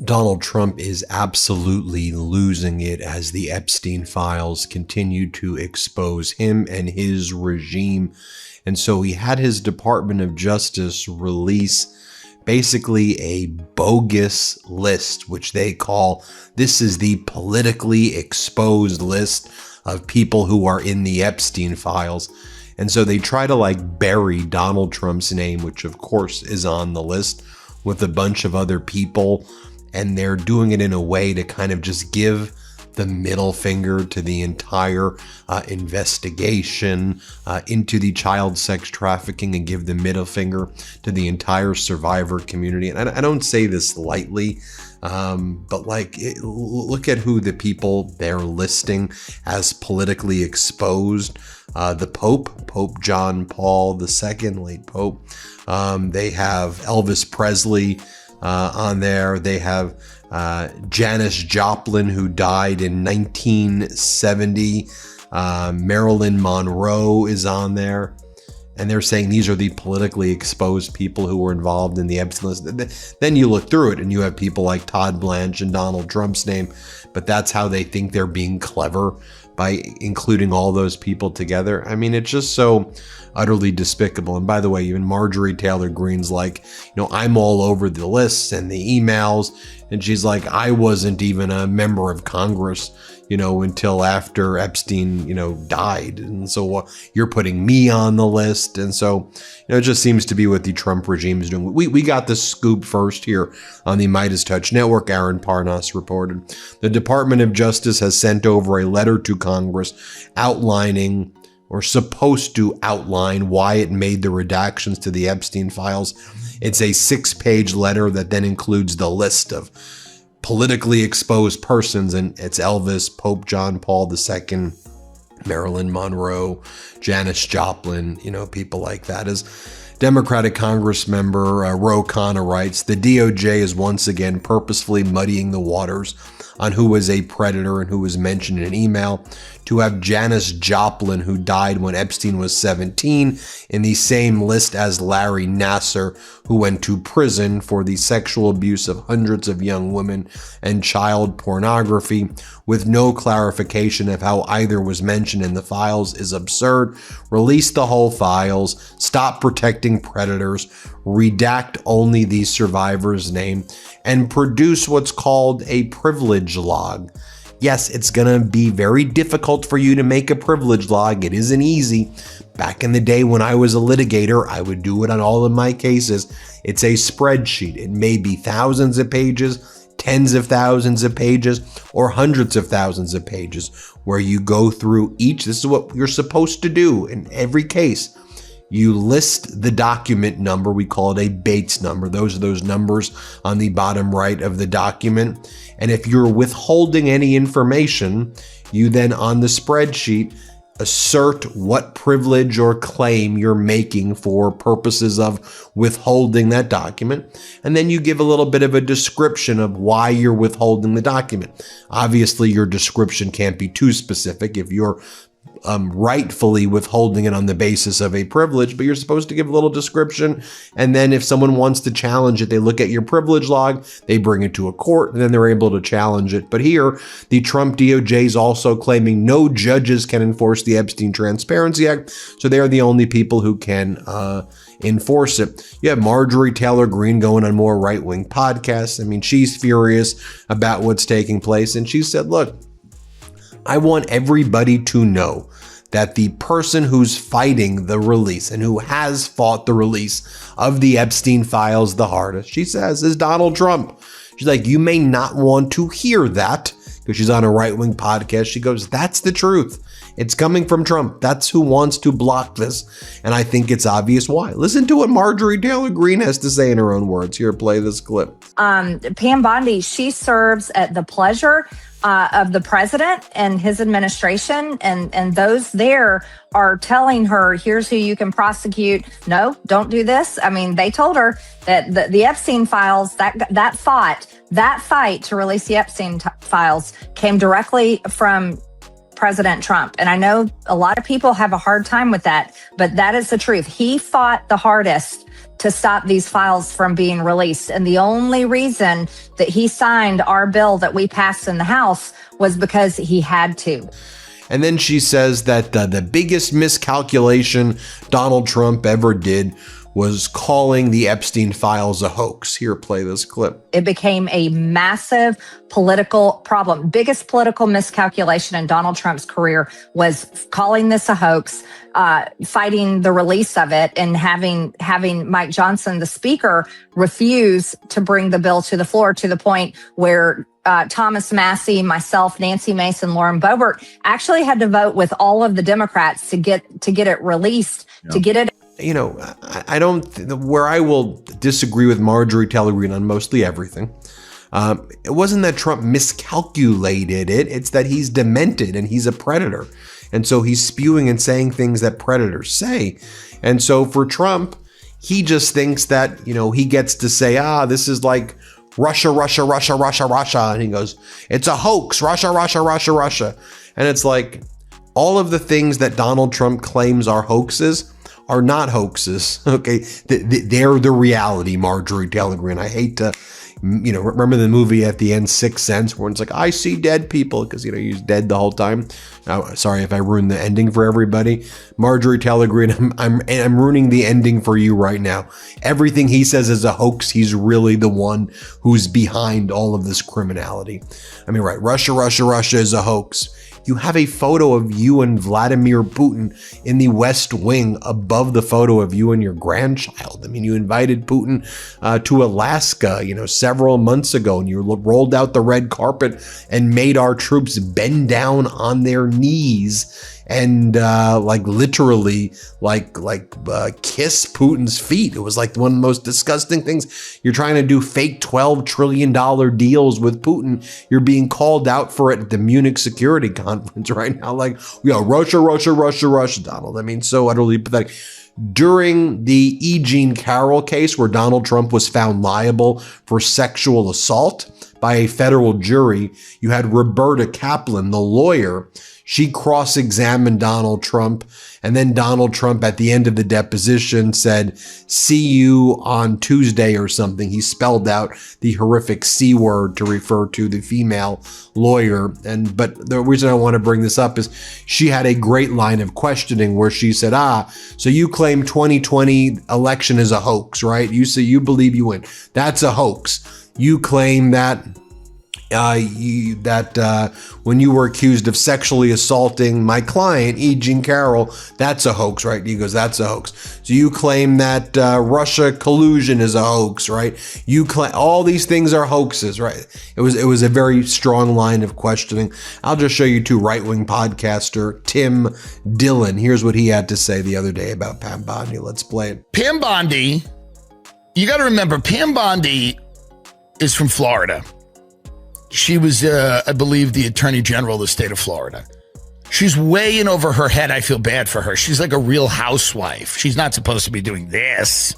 Donald Trump is absolutely losing it as the Epstein files continue to expose him and his regime. And so he had his Department of Justice release basically a bogus list, which they call, this is the politically exposed list of people who are in the Epstein files. And so they try to bury Donald Trump's name, which of course is on the list, with a bunch of other people. And they're doing it in a way to kind of just give the middle finger to the entire investigation into the child sex trafficking, and give the middle finger to the entire survivor community. And I don't say this lightly, but look at who the people they're listing as politically exposed. The Pope John Paul II, late Pope. They have Elvis Presley on there. They have Janis Joplin, who died in 1970. Marilyn Monroe is on there. And they're saying these are the politically exposed people who were involved in the Epstein list. Then you look through it and you have people like Todd Blanche and Donald Trump's name. But that's how they think they're being clever, by including all those people together. I mean, it's just so utterly despicable. And by the way, even Marjorie Taylor Greene's like, I'm all over the lists and the emails. And she's like, I wasn't even a member of Congress, until after Epstein, died. And so you're putting me on the list. And so, it just seems to be what the Trump regime is doing. We got the scoop first here on the Midas Touch Network. Aaron Parnas reported. The Department of Justice has sent over a letter to Congress outlining, or supposed to outline, why it made the redactions to the Epstein files. It's a 6-page letter that then includes the list of politically exposed persons, and it's Elvis, Pope John Paul II, Marilyn Monroe, Janis Joplin, people like that. As Democratic Congress member Ro Khanna writes, the DOJ is once again purposefully muddying the waters on who was a predator and who was mentioned in an email. To have Janis Joplin, who died when Epstein was 17, in the same list as Larry Nassar, who went to prison for the sexual abuse of hundreds of young women and child pornography, with no clarification of how either was mentioned in the files, is absurd. Release the whole files, stop protecting predators, redact only the survivor's name, and produce what's called a privilege log. Yes, it's going to be very difficult for you to make a privilege log. It isn't easy. Back in the day when I was a litigator, I would do it on all of my cases. It's a spreadsheet. It may be thousands of pages, tens of thousands of pages, or hundreds of thousands of pages, where you go through each. This is what you're supposed to do in every case. You list the document number. We call it a Bates number. Those are those numbers on the bottom right of the document. And if you're withholding any information, you then on the spreadsheet assert what privilege or claim you're making for purposes of withholding that document. And then you give a little bit of a description of why you're withholding the document. Obviously, your description can't be too specific if you're rightfully withholding it on the basis of a privilege, but you're supposed to give a little description. And then if someone wants to challenge it, they look at your privilege log, they bring it to a court, and then they're able to challenge it. But here, the Trump DOJ is also claiming no judges can enforce the Epstein Transparency Act, so they are the only people who can enforce it. You have Marjorie Taylor Greene going on more right-wing podcasts. I mean, she's furious about what's taking place, and she said, look, I want everybody to know that the person who's fighting the release and who has fought the release of the Epstein files the hardest, she says, is Donald Trump. She's like, you may not want to hear that, because she's on a right-wing podcast. She goes, that's the truth. It's coming from Trump. That's who wants to block this. And I think it's obvious why. Listen to what Marjorie Taylor Greene has to say in her own words. Here, play this clip. Pam Bondi, she serves at the pleasure of the president and his administration, and those there are telling her, here's who you can prosecute. No, don't do this. I mean, they told her that the Epstein files, that fight to release the Epstein files came directly from President Trump. And I know a lot of people have a hard time with that, but that is the truth. He fought the hardest to stop these files from being released. And the only reason that he signed our bill that we passed in the House was because he had to. And then she says that the biggest miscalculation Donald Trump ever did was calling the Epstein files a hoax. Here, play this clip. It became a massive political problem. Biggest political miscalculation in Donald Trump's career was calling this a hoax, fighting the release of it, and having Mike Johnson, the speaker, refuse to bring the bill to the floor, to the point where Thomas Massey, myself, Nancy Mason, Lauren Boebert actually had to vote with all of the Democrats to get it released, to get it. You know, I don't, where I will disagree with Marjorie Taylor Greene on mostly everything. It wasn't that Trump miscalculated it. It's that he's demented and he's a predator. And so he's spewing and saying things that predators say. And so for Trump, he just thinks that, you know, he gets to say, this is like Russia, Russia, Russia, Russia, Russia. And he goes, it's a hoax, Russia, Russia, Russia, Russia. And it's like all of the things that Donald Trump claims are hoaxes are not hoaxes. Okay. They're the reality, Marjorie Taylor Greene. I hate to, you know, remember the movie at the end, Sixth Sense, where it's like, I see dead people, because, you know, he's dead the whole time. Sorry if I ruined the ending for everybody. Marjorie Taylor Greene, I'm ruining the ending for you right now. Everything he says is a hoax. He's really the one who's behind all of this criminality. I mean, right. Russia, Russia, Russia is a hoax. You have a photo of you and Vladimir Putin in the West Wing above the photo of you and your grandchild. I mean, you invited Putin to Alaska, you know, several months ago, and you rolled out the red carpet and made our troops bend down on their knees and literally kiss Putin's feet. It was like one of the most disgusting things. You're trying to do fake $12 trillion deals with Putin. You're being called out for it at the Munich Security Conference right now. Like, Russia, Russia, Russia, Russia, Donald. I mean, so utterly pathetic. During the E. Jean Carroll case, where Donald Trump was found liable for sexual assault by a federal jury, you had Roberta Kaplan, the lawyer. She cross-examined Donald Trump, and then Donald Trump at the end of the deposition said, see you on Tuesday or something. He spelled out the horrific C word to refer to the female lawyer. But the reason I want to bring this up is she had a great line of questioning where she said, so you claim 2020 election is a hoax, right? You say you believe you win. That's a hoax. You claim that when you were accused of sexually assaulting my client, E. Jean Carroll, that's a hoax, right? He goes, that's a hoax. So you claim that Russia collusion is a hoax, right? You claim all these things are hoaxes, right? It was a very strong line of questioning. I'll just show you to right-wing podcaster Tim Dillon. Here's what he had to say the other day about Pam Bondi. Let's play it. Pam Bondi, you got to remember, Pam Bondi is from Florida. She was, I believe, the Attorney General of the state of Florida. She's way in over her head. I feel bad for her. She's like a real housewife. She's not supposed to be doing this.